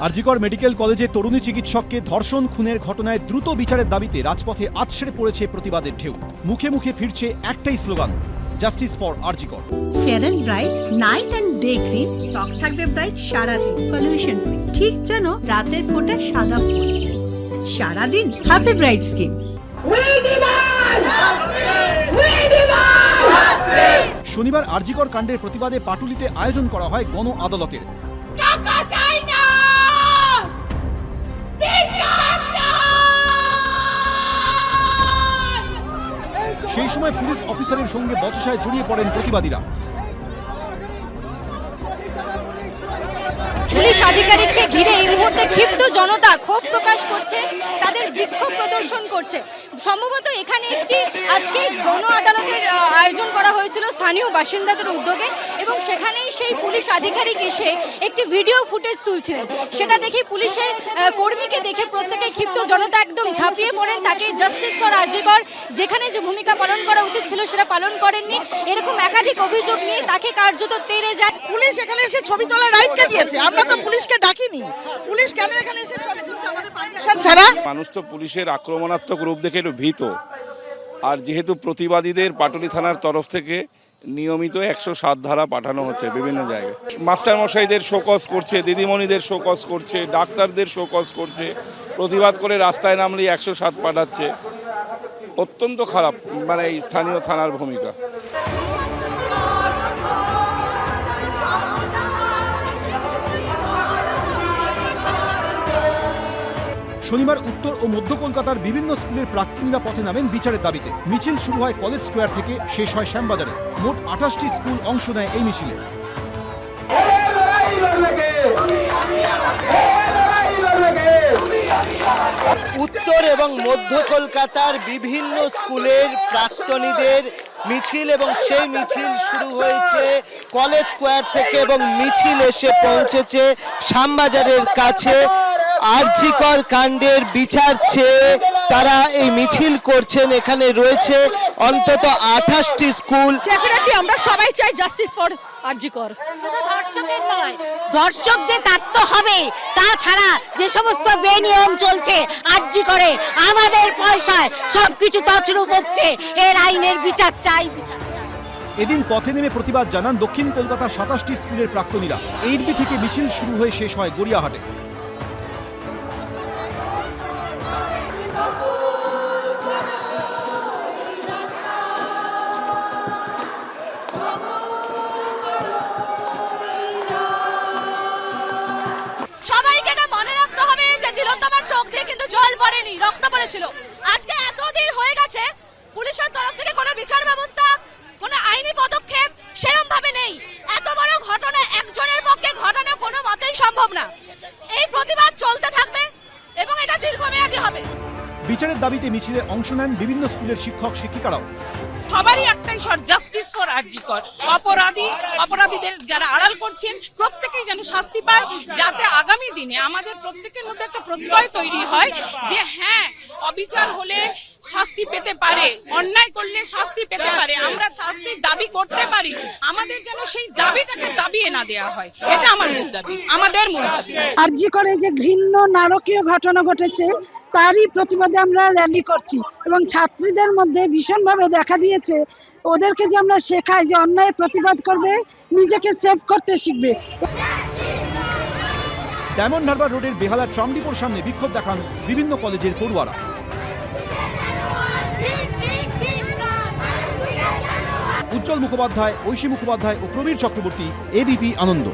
RG Kar medical কলেজে তরুণী চিকিৎসককে ধর্ষণ খুনের ঘটনায় দ্রুত বিচারের দাবিতে রাজপথে আছড়ে পড়েছে প্রতিবাদের ঢেউ। মুখে মুখে ফিরছে একটাই slogan, justice for RG Kar. Fair and bright night and day cream, ত্বক থাকবে ব্রাইট সারাদিন, পলিউশন ফ্রি, ঠিক যেন রাতের ফোঁটা সাদা ফুল। সারাদিন হ্যাপি ব্রাইট স্কিন। শনিবার আরজিকর কাণ্ডের প্রতিবাদে পাটুলিতে আয়োজন করা হয় গণ আদালতের। সেই সময় পুলিশ অফিসারের সঙ্গে বচসায় জড়িয়ে পড়েন প্রতিবাদীরা। পুলিশ আধিকারিককে ঘিরে এই মুহূর্তে ক্ষিপ্ত জনতা ক্ষোভ প্রকাশ করছে, তাদের বিক্ষোভ প্রদর্শন করছে। সম্ভবত এখানে একটি আজকে গণ আদালতের আয়োজন করা হয়েছিল স্থানীয় বাসিন্দাদের উদ্যোগে, এবং সেখানেই সেই পুলিশ আধিকারিক এসে একটি ভিডিও ফুটেজ তুলছিলেন। সেটা দেখে পুলিশের কর্মীকে দেখে প্রত্যেকে ক্ষিপ্ত জনতা একদম ঝাঁপিয়ে পড়েন। তাকে জাস্টিস ফর আরজিকর, যেখানে যে ভূমিকা পালন করা উচিত ছিল সেটা পালন করেননি, এরকম একাধিক অভিযোগ নিয়ে তাকে কার্যত তেড়ে যায়। পুলিশ এখানে এসে ছবি তোলার রাইট কে দিয়েছে? আমরা তো পুলিশকে ডাকিনি। পুলিশ কেন এখানে এসে ছবি তুলছে আমাদের পারমিশন ছাড়া? মানুষ তো পুলিশের আক্রমণাত্মক রূপ দেখে একটু ভীত। আর যেহেতু প্রতিবাদীদের পাটুলি থানার তরফ থেকে নিয়মিত 107 ধারা পাঠানো হচ্ছে বিভিন্ন জায়গায়, মাস্টার মশাইদের শোকজ করছে, দিদিমণিদের শোকজ করছে, ডাক্তারদের শোকজ করছে, প্রতিবাদ করে রাস্তায় নামলে 107 পাঠাচ্ছে। অত্যন্ত খারাপ মানে এই স্থানীয় থানার ভূমিকা। শনিবার উত্তর ও মধ্য কলকাতার বিভিন্ন স্কুলের প্রাক্তনীরা পথে নামেন বিচারের দাবিতে। মিছিল শুরু হয় কলেজ স্কোয়ার থেকে, শেষ হয় শ্যামবাজারে। মোট 28টি স্কুল অংশ নেয় এই মিছিলে। উত্তর এবং মধ্য কলকাতার বিভিন্ন স্কুলের প্রাক্তনীদের মিছিল, এবং সেই মিছিল শুরু হয়েছে কলেজ স্কোয়ার থেকে এবং মিছিল এসে পৌঁছেছে শ্যামবাজারের কাছে। আরজিকর কাণ্ডের বিচার চেয়ে তারা এই মিছিল করছেন। এখানে রয়েছে অন্তত 28টি স্কুল। ডেফিনেটলি আমরা সবাই চাই জাস্টিস ফর আরজিকর। শুধু ধর্ষকের নয়, ধর্ষক যে তার তো হবে, তাছাড়া যে সমস্ত বেনিয়ম চলছে আরজিকরে, আমাদের পয়সায় সবকিছু তছরূপ হচ্ছে, এর আইনের বিচার চাই। এদিন পথে নেমে প্রতিবাদ জানান দক্ষিণ কলকাতার 27টি স্কুলের প্রাক্তনীরা। এইডবি থেকে মিছিল শুরু হয়ে শেষ হয় গড়িয়াহাটে। সবাইকে এটা মনে রাখতে হবে যে তিলোত্তমার চোখ দিয়ে কিন্তু জল পড়েনি, রক্ত পড়েছিল। আজকে এতদিন হয়ে গেছে, পুলিশের তরফ থেকে কোনো বিচার ব্যবস্থা, কোনো আইনি পদক্ষেপ সেরকম ভাবে নেই। এত বড় ঘটনা একজনের পক্ষে ঘটানো কোনো মতেই সম্ভব না। এই প্রতিবাদ চলতে থাকবে এবং এটা দীর্ঘমেয়াদী হবে। বিচারের দাবিতে মিছিলে অংশ নেন বিভিন্ন স্কুলের শিক্ষক শিক্ষিকারাও। সবারই একটাই শর্ত, জাস্টিস ফর আরজিকর। অপরাধীদের যারা আড়াল করছেন প্রত্যেকেই যেন শাস্তি পায়, যাতে আগামী দিনে আমাদের প্রত্যেকের মধ্যে একটা প্রত্যয় তৈরি হয় যে হ্যাঁ, অবিচার হলে শাস্তি পেতে পারে, অন্যায় করলে শাস্তি পেতে পারে, আমরা শাস্তির দাবি করতে পারি। আমাদের যেন সেই দাবিটাকে দাবিয়ে না দেওয়া হয়, এটা আমার মূল দাবি, আমাদের মূল দাবি। আরজিকরে যে ঘৃণ্য নারকীয় ঘটনা ঘটেছে তারই প্রতিবাদে আমরা র্যালি করছি, এবং ছাত্রীদের মধ্যে ভীষণভাবে দেখা দিয়েছে। ওদেরকে যে আমরা শেখাই যে অন্যায় প্রতিবাদ করবে, নিজেকে সেভ করতে শিখবে। ডায়মন্ড হারবার রোডের বেহালা ট্রাম ডিপোর সামনে বিক্ষোভ দেখান বিভিন্ন কলেজের পড়ুয়ারা। উজ্জ্বল মুখোপাধ্যায়, ঐশী মুখোপাধ্যায় ও প্রবীর চক্রবর্তী, এবিপি আনন্দ।